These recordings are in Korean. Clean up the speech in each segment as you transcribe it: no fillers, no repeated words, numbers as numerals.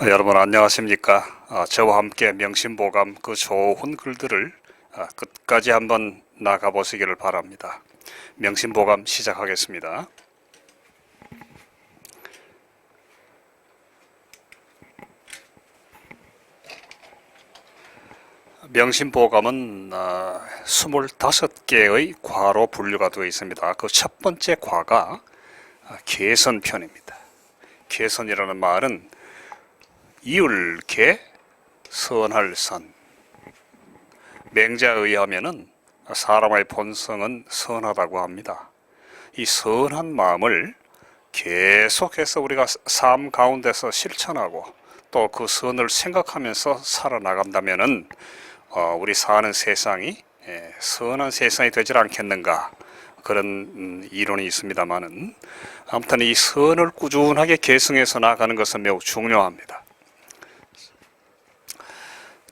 여러분 안녕하십니까? 저와 함께 명심보감 그 좋은 글들을 끝까지 한번 나가보시기를 바랍니다. 명심보감 시작하겠습니다. 명심보감은 25개의 과로 분류가 되어 있습니다. 그 첫 번째 과가 개선편입니다. 개선이라는 말은 이을개 선할 선. 맹자에 의하면은 사람의 본성은 선하다고 합니다. 이 선한 마음을 계속해서 우리가 삶 가운데서 실천하고 또 그 선을 생각하면서 살아나간다면은 우리 사는 세상이 선한 세상이 되질 않겠는가, 그런 이론이 있습니다만은, 아무튼 이 선을 꾸준하게 계승해서 나가는 것은 매우 중요합니다.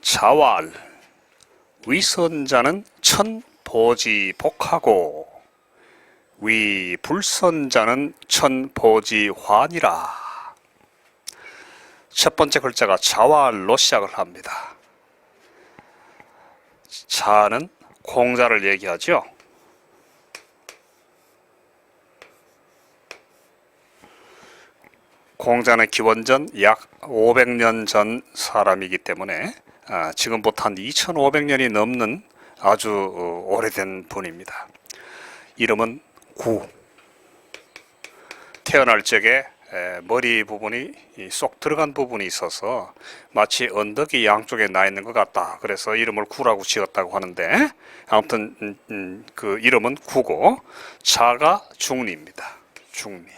자활, 위선자는 천보지복하고 위불선자는 천보지환이라. 첫 번째 글자가 자활로 시작을 합니다. 자는 공자를 얘기하죠. 공자는 기원전 약 500년 전 사람이기 때문에 지금부터 한 2500년이 넘는 아주 오래된 분입니다. 이름은 구. 태어날 적에 머리 부분이 쏙 들어간 부분이 있어서 마치 언덕이 양쪽에 나 있는 것 같다. 그래서 이름을 구라고 지었다고 하는데, 아무튼 그 이름은 구고, 자가 중리입니다. 중리.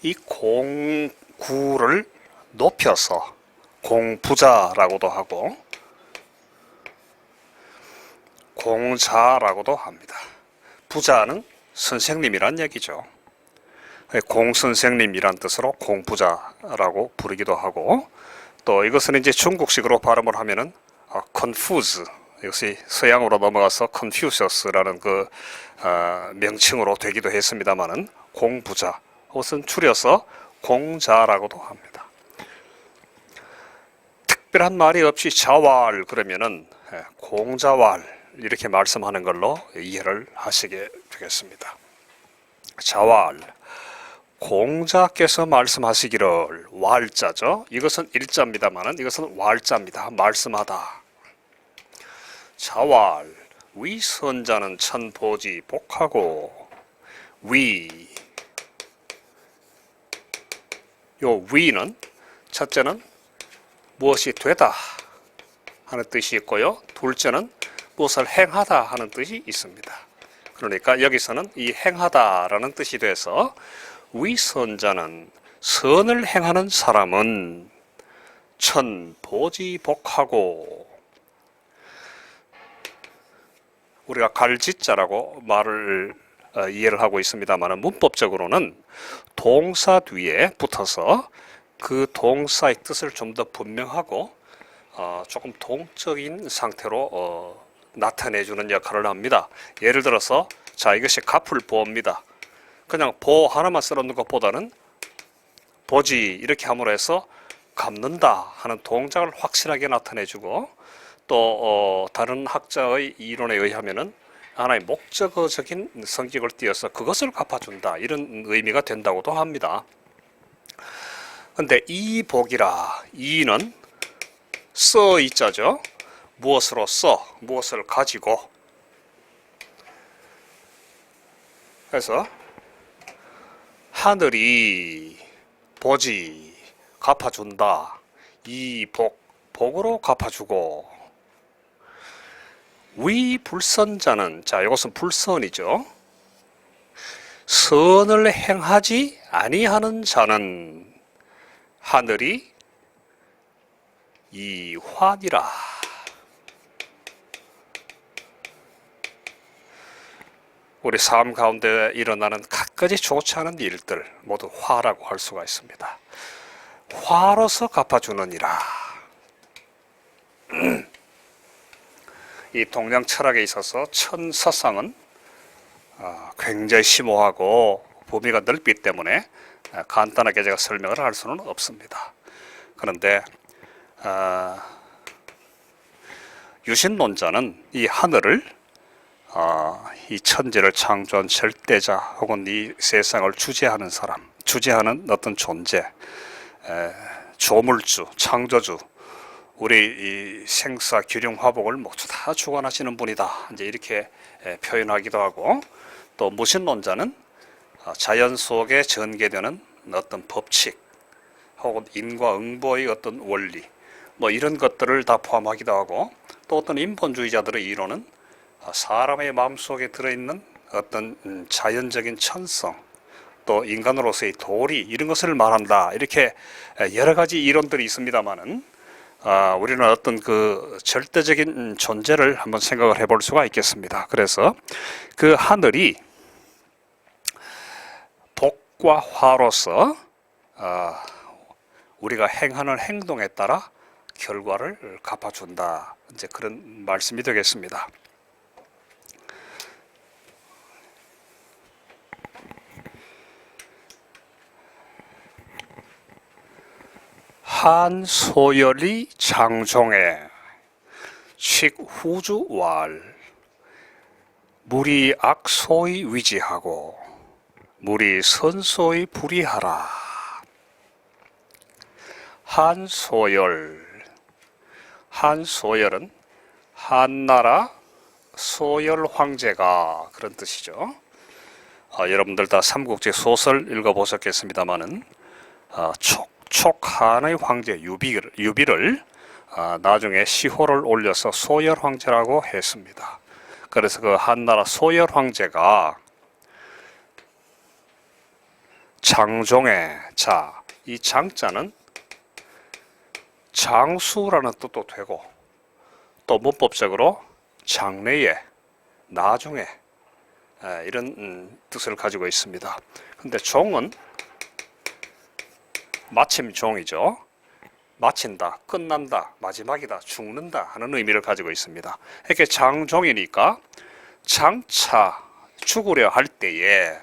이 공구를 높여서 공부자라고도 하고 공자라고도 합니다. 부자는 선생님이란 얘기죠. 공선생님이란 뜻으로 공부자라고 부르기도 하고, 또 이것은 이제 중국식으로 발음을 하면은 confuse, 이것이 서양으로 넘어가서 confucius라는 그 명칭으로 되기도 했습니다만은, 공부자, 그것은 줄여서 공자라고도 합니다. 특별한 말이 없이 자활 그러면은 공자활 이렇게 말씀하는 걸로 이해를 하시게 되겠습니다. 자활, 공자께서 말씀하시기를, 왈자죠. 이것은 일자입니다만은 이것은 왈자입니다. 말씀하다. 자활, 위선자는 천보지복하고. 요 위는 첫째는 무엇이 되다 하는 뜻이 있고요, 둘째는 무엇을 행하다 하는 뜻이 있습니다. 그러니까 여기서는 이 행하다라는 뜻이 돼서, 위선자는, 선을 행하는 사람은 천보지복하고. 우리가 갈짓자라고 말을 이해를 하고 있습니다만, 문법적으로는 동사 뒤에 붙어서 그 동사의 뜻을 좀 더 분명하고 조금 동적인 상태로 나타내주는 역할을 합니다. 예를 들어서, 자, 이것이 갚을 보입니다. 그냥 보 하나만 써놓는 것보다는 보지 이렇게 함으로 해서 갚는다 하는 동작을 확실하게 나타내주고, 또 다른 학자의 이론에 의하면은 하나의 목적어적인 성격을 띄어서 그것을 갚아준다, 이런 의미가 된다고도 합니다. 근데 이 복이라, 이는 써 이자죠. 무엇으로 써, 무엇을 가지고. 그래서 하늘이 보지 갚아준다. 이 복으로 갚아주고. 위불선자는, 자, 이것은 불선이죠. 선을 행하지 아니하는 자는 하늘이 이환이라. 우리 삶 가운데 일어나는 갖가지 좋지 않은 일들 모두 화라고 할 수가 있습니다. 화로서 갚아주느니라. 이 동양 철학에 있어서 천사상은 굉장히 심오하고 범위가 넓기 때문에 간단하게 제가 설명을 할 수는 없습니다. 그런데 유신론자는 이 하늘을 이 천지를 창조한 절대자 혹은 이 세상을 주재하는 사람, 주재하는 어떤 존재, 조물주, 창조주, 우리 이 생사, 균형, 화복을 모두 다 주관하시는 분이다. 이제 이렇게 표현하기도 하고, 또 무신론자는 자연 속에 전개되는 어떤 법칙 혹은 인과응보의 어떤 원리, 뭐 이런 것들을 다 포함하기도 하고, 또 어떤 인본주의자들의 이론은 사람의 마음속에 들어있는 어떤 자연적인 천성, 또 인간으로서의 도리, 이런 것을 말한다. 이렇게 여러 가지 이론들이 있습니다만은 우리는 어떤 그 절대적인 존재를 한번 생각을 해볼 수가 있겠습니다. 그래서 그 하늘이 복과 화로서 우리가 행하는 행동에 따라 결과를 갚아준다. 이제 그런 말씀이 되겠습니다. 한소열이 장종에 칙후주왈 물이 악소의 위지하고 물이 선소의 불이하라. 한소열은 한나라 소열 황제가, 그런 뜻이죠. 여러분들 다 삼국지 소설 읽어보셨겠습니다마는 촉한의 황제 유비를 나중에 시호를 올려서 소열 황제라고 했습니다. 그래서 그 한나라 소열 황제가 장종에, 이 장자는 장수라는 뜻도 되고, 또 문법적으로 장래에, 나중에, 이런 뜻을 가지고 있습니다. 근데 종은 마침 종이죠. 마친다, 끝난다, 마지막이다, 죽는다 하는 의미를 가지고 있습니다. 이렇게 장종이니까 장차 죽으려 할 때에,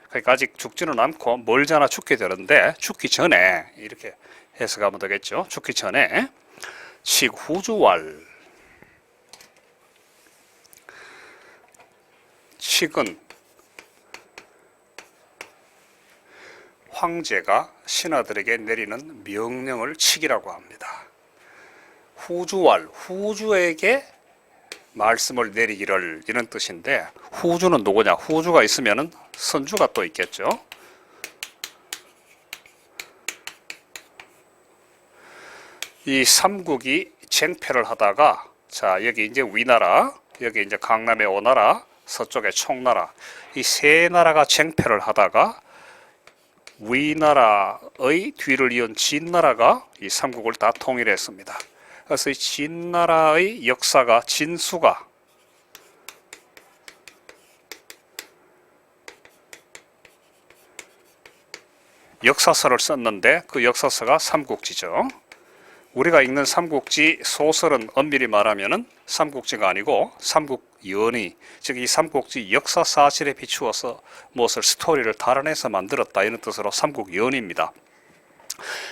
그러니까 아직 죽지는 않고 멀잖아 죽게 되는데, 죽기 전에, 이렇게 해석하면 되겠죠. 죽기 전에 칙후주왈, 칙은 황제가 신하들에게 내리는 명령을 칙이라고 합니다. 후주왈, 후주에게 말씀을 내리기를, 이런 뜻인데, 후주는 누구냐? 후주가 있으면은 선주가 또 있겠죠. 이 삼국이 쟁패를 하다가, 여기 이제 위나라, 여기 이제 강남의 오나라, 서쪽의 총나라, 이 세 나라가 쟁패를 하다가 위나라의 뒤를 이은 진나라가 이 삼국을 다 통일했습니다. 그래서 이 진나라의 역사가, 진수가 역사서를 썼는데, 그 역사서가 삼국지죠. 우리가 읽는 삼국지 소설은 엄밀히 말하면은 삼국지가 아니고 삼국연의, 즉 이 삼국지 역사 사실에 비추어서 무엇을 스토리를 달아내서 만들었다, 이런 뜻으로 삼국연의입니다.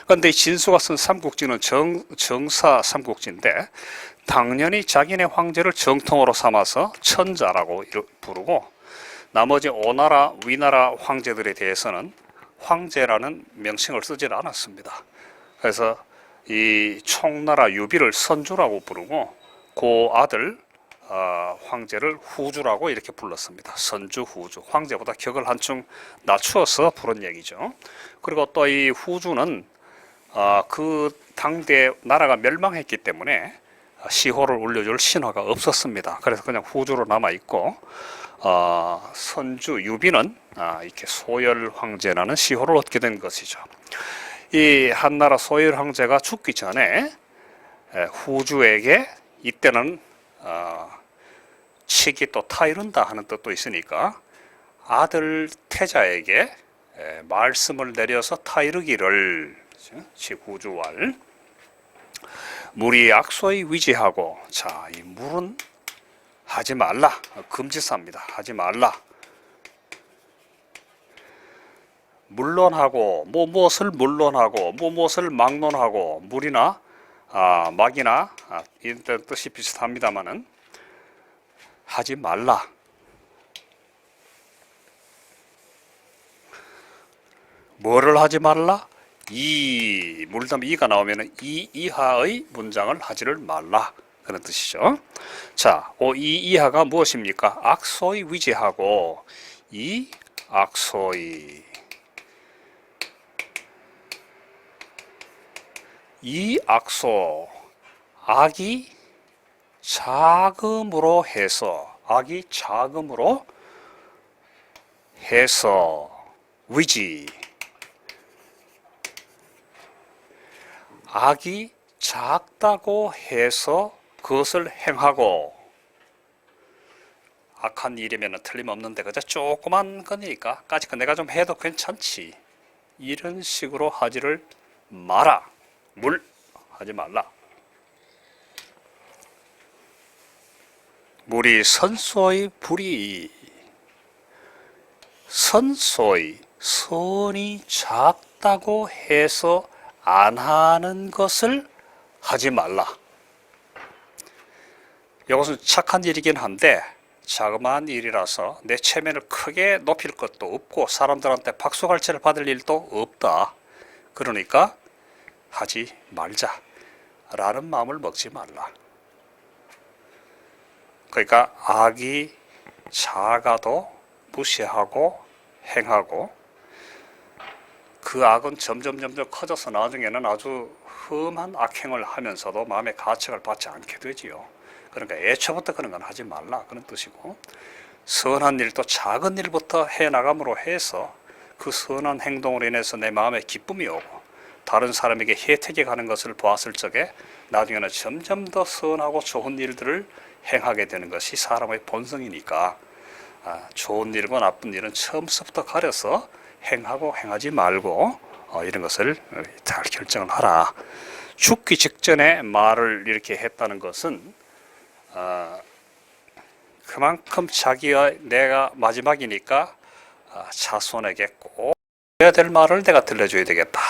그런데 이 진수가 쓴 삼국지는 정사 삼국지인데, 당연히 자기네 황제를 정통으로 삼아서 천자라고 부르고, 나머지 오나라, 위나라 황제들에 대해서는 황제라는 명칭을 쓰지 않았습니다. 그래서 이 총나라 유비를 선주라고 부르고, 그 아들 황제를 후주라고 이렇게 불렀습니다. 선주, 후주, 황제보다 격을 한층 낮추어서 부른 얘기죠. 그리고 또 이 후주는 그 당대 나라가 멸망했기 때문에 시호를 올려줄 신화가 없었습니다. 그래서 그냥 후주로 남아있고, 선주 유비는 이렇게 소열 황제라는 시호를 얻게 된 것이죠. 이 한나라 소열 황제가 죽기 전에 후주에게, 이때는 칙이 또 타이른다 하는 뜻도 있으니까 아들 태자에게 말씀을 내려서 타이르기를, 칙후주왈, 물이 악소의 위지하고, 이 물은 하지 말라, 금지사입니다. 하지 말라. 물론하고 무엇을 물론하고 무엇을 막론하고 물이나 막이나 이런 뜻이 비슷합니다만은 하지 말라. 뭐를 하지 말라? 물다음에 이가 나오면 이 이하의 문장을 하지를 말라. 그런 뜻이죠. 자, 이 이하가 무엇입니까? 악소의 위지하고 이 악소의 이 악소 악이 자금으로 해서 위지 악이 작다고 해서 그것을 행하고 악한 일이면 틀림없는데 그저 조그만 거니까 까짓 거 내가 좀 해도 괜찮지 이런 식으로 하지를 마라. 하지 말라. 물이 선소의 불이 선소의 선이 작다고 해서 안 하는 것을 하지 말라. 이것은 착한 일이긴 한데 자그마한 일이라서 내 체면을 크게 높일 것도 없고 사람들한테 박수갈채를 받을 일도 없다. 그러니까 하지 말자 라는 마음을 먹지 말라. 그러니까 악이 작아도 무시하고 행하고 그 악은 점점 커져서 나중에는 아주 험한 악행을 하면서도 마음의 가책을 받지 않게 되지요. 그러니까 애초부터 그런 건 하지 말라 그런 뜻이고 선한 일도 작은 일부터 해나감으로 해서 그 선한 행동으로 인해서 내 마음에 기쁨이 오고 다른 사람에게 혜택이 가는 것을 보았을 적에 나중에는 점점 더 선하고 좋은 일들을 행하게 되는 것이 사람의 본성이니까 좋은 일과 나쁜 일은 처음부터 가려서 행하고 행하지 말고 이런 것을 잘 결정을 하라. 죽기 직전에 말을 이렇게 했다는 것은 그만큼 자기의 내가 마지막이니까 자손에게 꼭 해야 될 말을 내가 들려줘야 되겠다.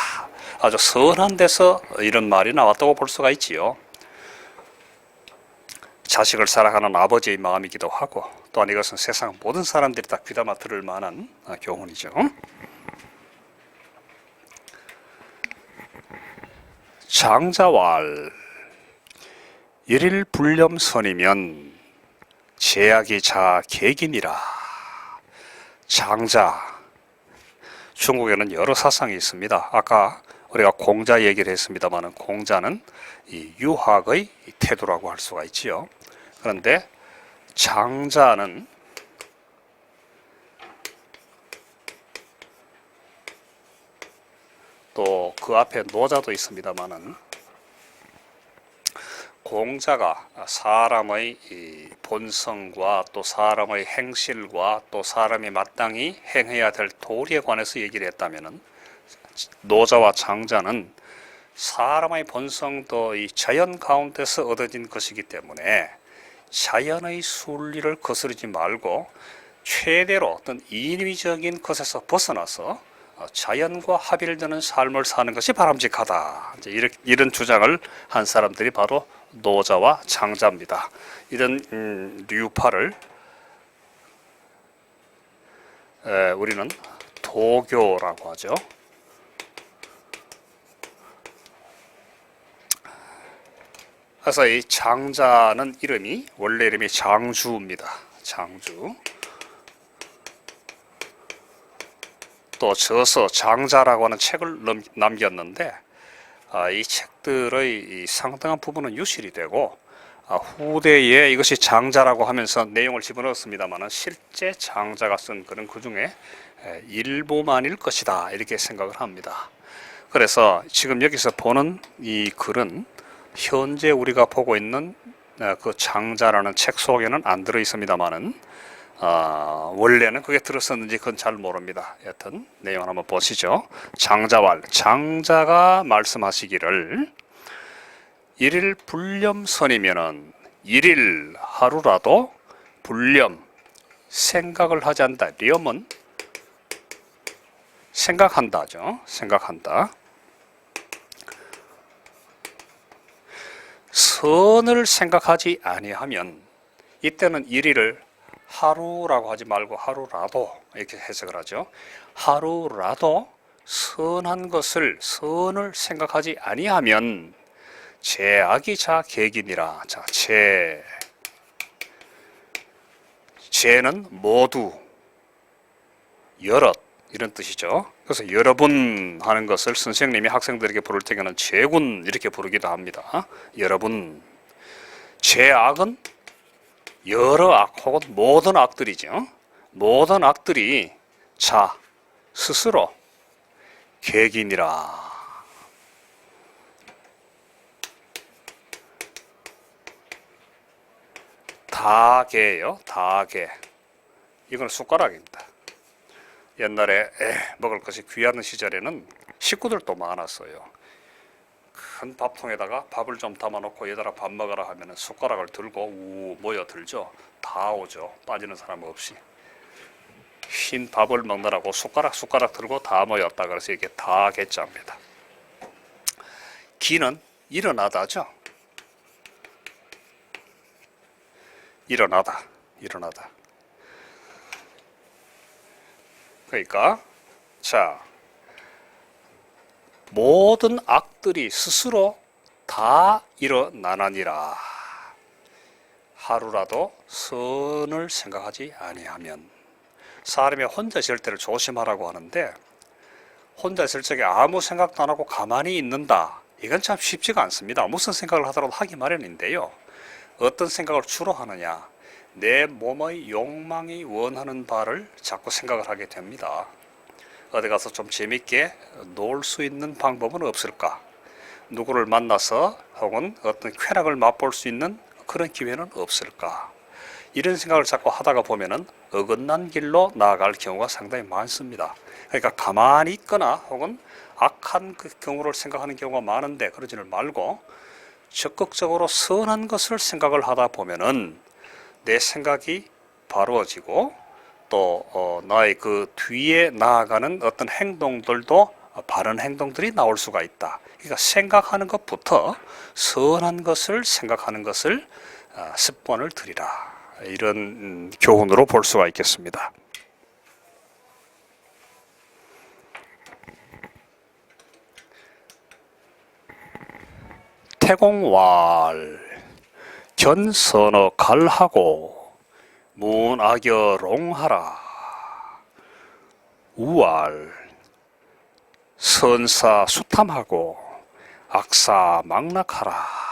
아주 선한 데서 이런 말이 나왔다고 볼 수가 있지요. 자식을 사랑하는 아버지의 마음이기도 하고 또한 이것은 세상 모든 사람들이 다 귀담아 들을 만한 교훈이죠. 장자왈 일일 불념선이면 제약이 자객이니라. 장자 중국에는 여러 사상이 있습니다. 아까 우리가 공자 얘기를 했습니다만 공자는 이 유학의 태도라고 할 수가 있지요. 그런데 장자는 또 그 앞에 노자도 있습니다만은 공자가 사람의 본성과 또 사람의 행실과 또 사람이 마땅히 행해야 될 도리에 관해서 얘기를 했다면은 노자와 장자는 사람의 본성도 이 자연 가운데서 얻어진 것이기 때문에 자연의 순리를 거스르지 말고 최대로 어떤 인위적인 것에서 벗어나서 자연과 합일되는 삶을 사는 것이 바람직하다. 이런 주장을 한 사람들이 바로 노자와 장자입니다. 이런 류파를 우리는 도교라고 하죠. 그래서 이 장자는 원래 이름이 장주입니다. 장주. 또 저서 장자라고 하는 책을 남겼는데 이 책들의 상당한 부분은 유실이 되고 후대에 이것이 장자라고 하면서 내용을 집어넣었습니다만 실제 장자가 쓴 글은 그 중에 일부만일 것이다 이렇게 생각을 합니다. 그래서 지금 여기서 보는 이 글은 현재 우리가 보고 있는 그 장자라는 책 속에는 안 들어 있습니다만은 원래는 그게 들었었는지 그건 잘 모릅니다. 여튼 내용을 한번 보시죠. 장자왈 장자가 말씀하시기를 일일 불념선이면은 일일 하루라도 불념 생각을 하지 않는다. 념은 생각한다죠. 생각한다. 선을 생각하지 아니하면 이때는 일일을 하루라고 하지 말고 하루라도 이렇게 해석을 하죠. 하루라도 선한 것을 선을 생각하지 아니하면 죄악이 자 객이니라. 자, 죄는 모두 여럿 이런 뜻이죠. 그래서 여러분 하는 것을 선생님이 학생들에게 부를 때에는 죄군 이렇게 부르기도 합니다. 여러분. 죄악은 여러 악 혹은 모든 악들이죠. 모든 악들이 자 스스로 객이니라. 다개예요. 다개. 이건 숟가락입니다. 옛날에 먹을 것이 귀한 시절에는 식구들도 많았어요. 큰 밥통에다가 밥을 좀 담아놓고 얘들아 밥 먹으라 하면 숟가락을 들고 모여들죠. 다 오죠. 빠지는 사람 없이. 흰 밥을 먹느라고 숟가락 들고 다 모였다. 그래서 이게 다 개자입니다. 기는 일어나다죠. 일어나다. 그러니까 자, 모든 악들이 스스로 다 일어나나니라. 하루라도 선을 생각하지 아니하면. 사람이 혼자 있을 때를 조심하라고 하는데 혼자 있을 적에 아무 생각도 안 하고 가만히 있는다. 이건 참 쉽지가 않습니다. 무슨 생각을 하더라도 하기 마련인데요. 어떤 생각을 주로 하느냐. 내 몸의 욕망이 원하는 바를 자꾸 생각을 하게 됩니다. 어디 가서 좀 재밌게 놀 수 있는 방법은 없을까? 누구를 만나서 혹은 어떤 쾌락을 맛볼 수 있는 그런 기회는 없을까? 이런 생각을 자꾸 하다가 보면은 어긋난 길로 나아갈 경우가 상당히 많습니다. 그러니까 가만히 있거나 혹은 악한 그 경우를 생각하는 경우가 많은데 그러지를 말고 적극적으로 선한 것을 생각을 하다 보면은 내 생각이 바로워지고 또 나의 그 뒤에 나아가는 어떤 행동들도 바른 행동들이 나올 수가 있다. 그러니까 생각하는 것부터 선한 것을 생각하는 것을 습관을 들이라. 이런 교훈으로 볼 수가 있겠습니다. 태공왈 견선어 갈하고 문악여롱하라. 우왈 선사 수탐하고 악사 망락하라.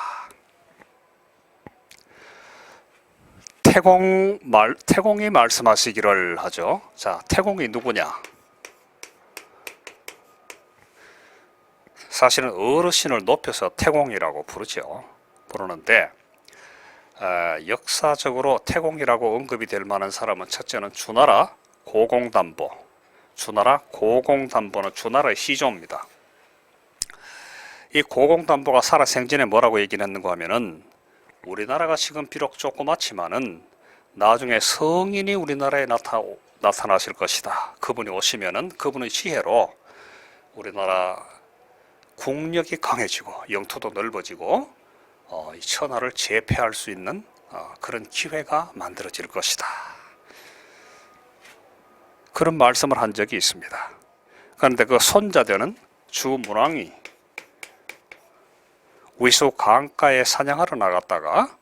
태공이 말씀하시기를 하죠. 자, 태공이 누구냐? 사실은 어르신을 높여서 태공이라고 부르는데 역사적으로 태공이라고 언급이 될 만한 사람은 첫째는 주나라 고공담보. 주나라 고공담보는 주나라의 시조입니다. 이 고공담보가 살아생전에 뭐라고 얘기를 했는가 하면은 우리나라가 지금 비록 조그맣지만은 나중에 성인이 우리나라에 나타나실 것이다. 그분이 오시면은 그분의 지혜로 우리나라 국력이 강해지고 영토도 넓어지고 이 천하를 제패할 수 있는 그런 기회가 만들어질 것이다. 그런 말씀을 한 적이 있습니다. 그런데 그 손자되는 주문왕이 위수 강가에 사냥하러 나갔다가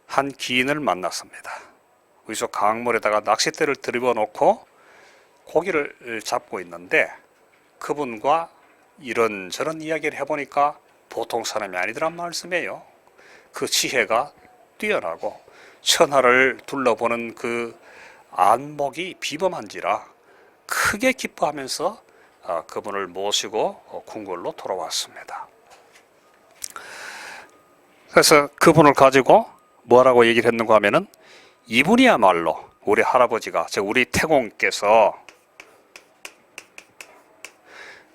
한 기인을 만났습니다. 위수 강물에다가 낚싯대를 들여 놓고 고기를 잡고 있는데 그분과 이런저런 이야기를 해보니까 보통 사람이 아니더란 말씀이에요. 그 지혜가 뛰어나고 천하를 둘러보는 그 안목이 비범한지라 크게 기뻐하면서 그분을 모시고 궁궐로 돌아왔습니다. 그래서 그분을 가지고 뭐라고 얘기를 했는가 하면은 이분이야말로 우리 할아버지가, 즉 우리 태공께서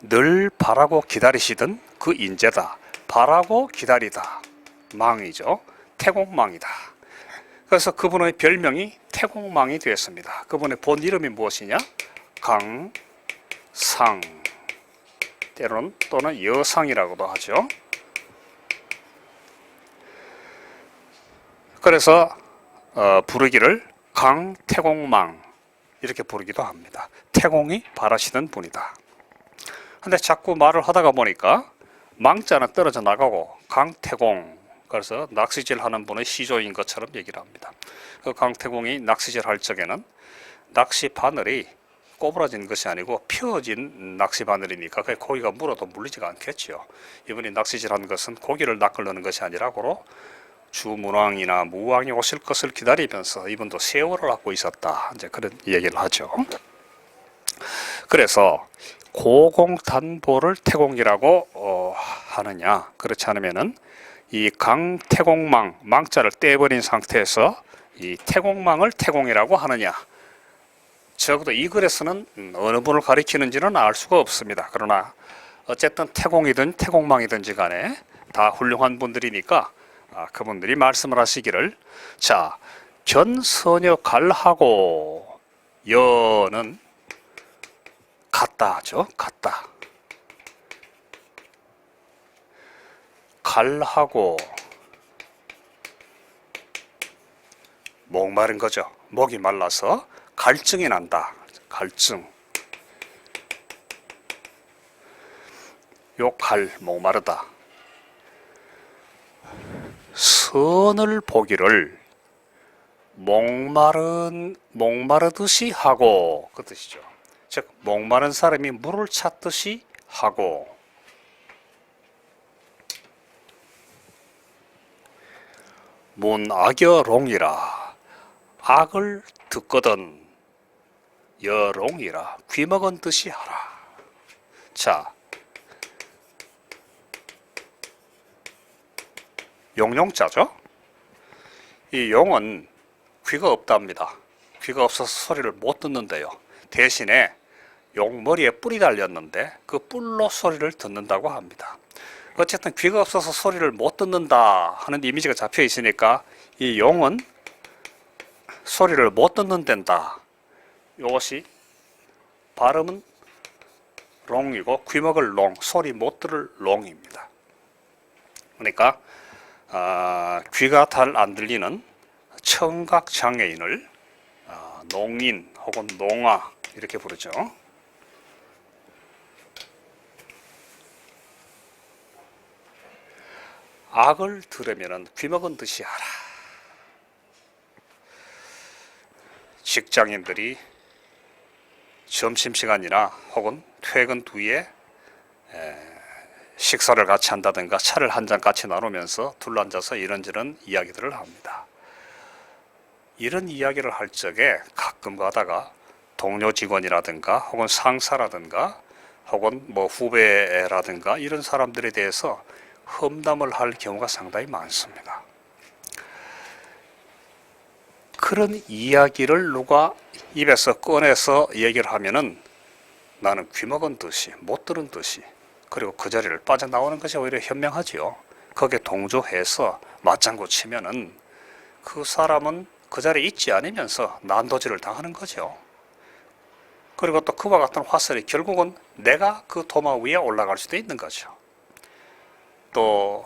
늘 바라고 기다리시던 그 인재다. 바라고 기다리다. 망이죠. 태공망이다. 그래서 그분의 별명이 태공망이 되었습니다. 그분의 본 이름이 무엇이냐? 상, 때로는 또는 여상이라고도 하죠. 그래서 부르기를 강태공망 이렇게 부르기도 합니다. 태공이 바라시는 분이다. 근데 자꾸 말을 하다가 보니까 망자는 떨어져 나가고 강태공, 그래서 낚시질 하는 분의 시조인 것처럼 얘기를 합니다. 그 강태공이 낚시질 할 적에는 낚시 바늘이 꼬부라진 것이 아니고 펴진 낚시 바늘이니까 그 고기가 물어도 물리지가 않겠죠. 이분이 낚시질 한 것은 고기를 낚으려는 것이 아니라고 주문왕이나 무왕이 오실 것을 기다리면서 이분도 세월을 갖고 있었다. 이제 그런 얘기를 하죠. 그래서 고공단보를 태공이라고 하느냐, 그렇지 않으면은 이 강태공망, 망자를 떼버린 상태에서 이 태공망을 태공이라고 하느냐, 적어도 이 글에서는 어느 분을 가리키는지는 알 수가 없습니다. 그러나 어쨌든 태공이든 태공망이든지 간에 다 훌륭한 분들이니까 그분들이 말씀을 하시기를, 자, 견서녀 갈하고 여는 같다 하죠. 같다. 갈하고 목마른 거죠. 목이 말라서 갈증이 난다. 갈증. 요 갈, 목마르다. 선을 보기를 목마르듯이 하고, 그 뜻이죠. 즉 목마른 사람이 물을 찾듯이 하고, 문악여롱이라 악을 듣거든 여롱이라 귀먹은 듯이 하라. 자, 용용자죠. 이 용은 귀가 없답니다. 귀가 없어서 소리를 못 듣는데요. 대신에 용머리에 뿔이 달렸는데 그 뿔로 소리를 듣는다고 합니다. 어쨌든 귀가 없어서 소리를 못 듣는다 하는 이미지가 잡혀 있으니까 이 용은 소리를 못 듣는 데다. 이것이 발음은 롱이고 귀먹을 롱, 소리 못 들을 롱입니다. 그러니까 귀가 잘 안 들리는 청각 장애인을 농인 혹은 농아 이렇게 부르죠. 악을 들으면 귀먹은 듯이 하라. 직장인들이 점심시간이나 혹은 퇴근 뒤에 식사를 같이 한다든가 차를 한 잔 같이 나누면서 둘러앉아서 이런저런 이야기들을 합니다. 이런 이야기를 할 적에 가끔 가다가 동료 직원이라든가 혹은 상사라든가 혹은 뭐 후배라든가 이런 사람들에 대해서 험담을 할 경우가 상당히 많습니다. 그런 이야기를 누가 입에서 꺼내서 얘기를 하면은 나는 귀먹은 듯이 못 들은 듯이, 그리고 그 자리를 빠져나오는 것이 오히려 현명하지요. 거기에 동조해서 맞장구 치면은 그 사람은 그 자리에 있지 않으면서 난도질을 당하는 거죠. 그리고 또 그와 같은 화살이 결국은 내가 그 도마 위에 올라갈 수도 있는 거죠. 또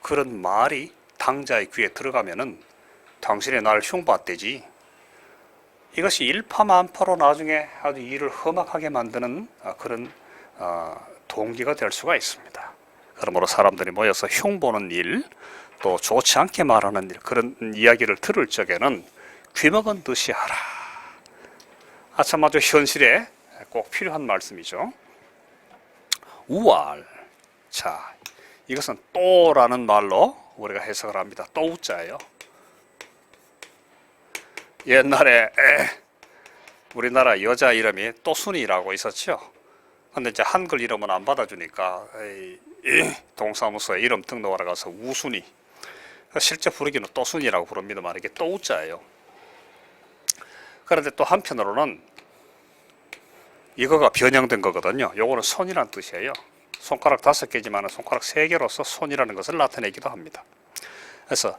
그런 말이 당자의 귀에 들어가면은 당신이 날 흉봤대지, 이것이 일파만파로 나중에 아주 일을 험악하게 만드는 그런 동기가 될 수가 있습니다. 그러므로 사람들이 모여서 흉보는 일, 또 좋지 않게 말하는 일, 그런 이야기를 들을 적에는 귀먹은 듯이 하라. 참 아주 현실에 꼭 필요한 말씀이죠. 우알. 자, 이것은 또라는 말로 우리가 해석을 합니다. 또우자예요. 옛날에 우리나라 여자 이름이 또순이라고 있었죠. 근데 이제 한글 이름은 안 받아주니까 동사무소에 이름 등록하러 가서 우순이, 실제 부르기는 또순이라고 부릅니다만 이게 또우자예요. 그런데 또 한편으로는 이거가 변형된 거거든요. 요거는 손이란 뜻이에요. 손가락 5개지만 손가락 3개로서 손이라는 것을 나타내기도 합니다. 그래서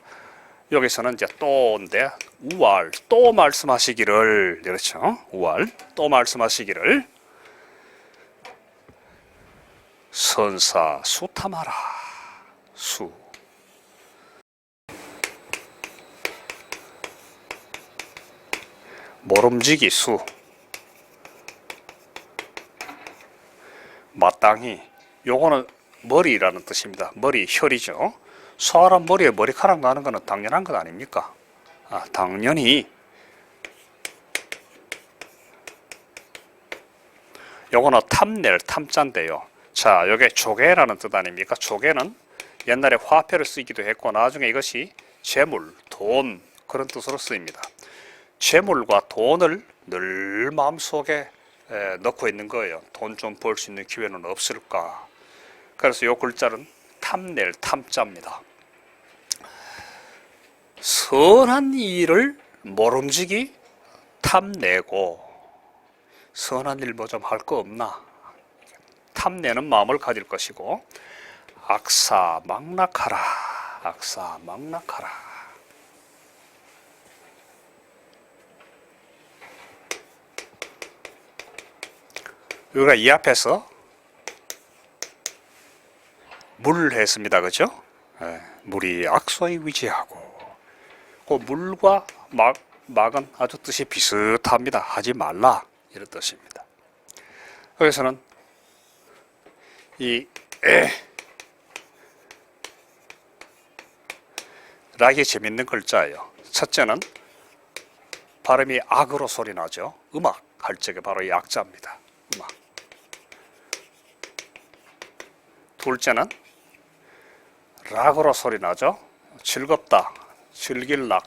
여기서는 이제 또인데 우알, 또 말씀하시기를, 그렇죠? 우알, 또 말씀하시기를. 선사 수탐하라. 수. 모름지기 수. 마땅히. 요거는 머리라는 뜻입니다. 머리, 혈이죠. 사람 머리에 머리카락 나는 것은 당연한 것 아닙니까? 당연히. 요거는 탐낼, 탐자인데요. 자, 요게 조개라는 뜻 아닙니까? 조개는 옛날에 화폐를 쓰기도 했고 나중에 이것이 재물, 돈 그런 뜻으로 쓰입니다. 재물과 돈을 늘 마음속에 넣고 있는 거예요. 돈 좀 벌 수 있는 기회는 없을까? 그래서 요 글자는 탐낼, 탐자입니다. 선한 일을 모름지기 탐내고, 선한 일 뭐 좀 할 거 없나? 탐내는 마음을 가질 것이고, 악사망락하라. 악사망락하라. 우리가 이 앞에서 물 했습니다. 그죠? 물이 악소에 위치하고, 그 물과 막은 아주 뜻이 비슷합니다. 하지 말라. 이런 뜻입니다. 여기서는 이 락이 재밌는 글자예요. 첫째는 발음이 악으로 소리 나죠. 음악 할 적에 바로 이 악자입니다. 음악. 둘째는 락으로 소리 나죠. 즐겁다, 즐길 락.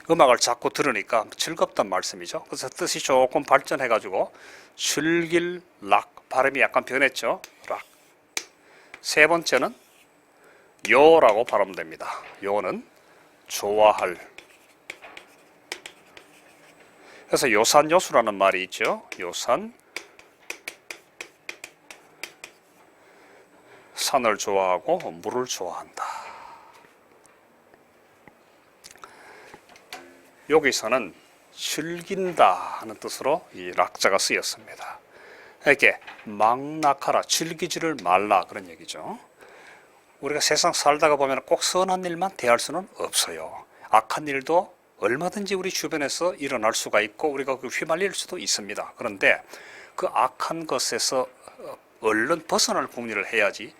음악을 자꾸 들으니까 즐겁단 말씀이죠. 그래서 뜻이 조금 발전해가지고 즐길 락. 발음이 약간 변했죠. 락. 세 번째는 요라고 발음됩니다. 요는 좋아할. 그래서 요산요수라는 말이 있죠. 요산, 산을 좋아하고 물을 좋아한다. 여기서는 즐긴다 하는 뜻으로 이 락자가 쓰였습니다. 이렇게 망락하라, 즐기지를 말라 그런 얘기죠. 우리가 세상 살다가 보면 꼭 선한 일만 대할 수는 없어요. 악한 일도 얼마든지 우리 주변에서 일어날 수가 있고 우리가 그 휘말릴 수도 있습니다. 그런데 그 악한 것에서 얼른 벗어날 궁리를 해야지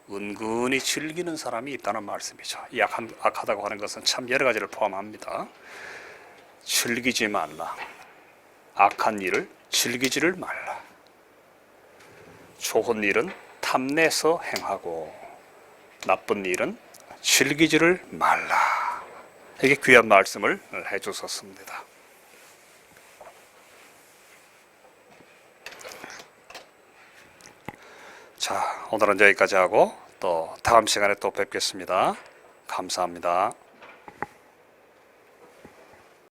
은근히 즐기는 사람이 있다는 말씀이죠. 이 악하다고 하는 것은 참 여러 가지를 포함합니다. 즐기지 말라. 악한 일을 즐기지를 말라. 좋은 일은 탐내서 행하고 나쁜 일은 즐기지를 말라. 이게 귀한 말씀을 해주셨습니다. 자, 오늘은 여기까지 하고 또 다음 시간에 또 뵙겠습니다. 감사합니다.